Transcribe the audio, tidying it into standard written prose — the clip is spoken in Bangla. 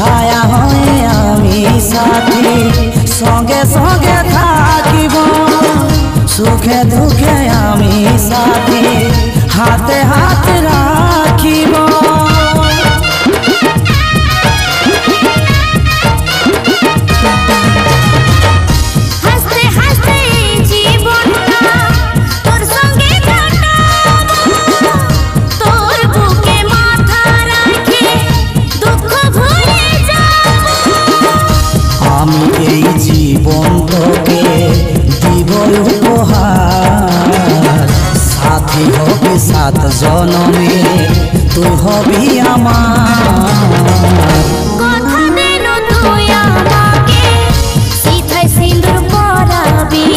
ছায়া হয়ে আমি সাথী সঙ্গে সঙ্গে থাকিব সুখে দুঃখে আমি সাথী হাতে হাত রাখিব জীবন তোকে দিব উপহার সাথী হবি সাত জনমে তুই হবি আমার কথা দিল তুই আমাকে সিথায় সিঁদুর পরাবি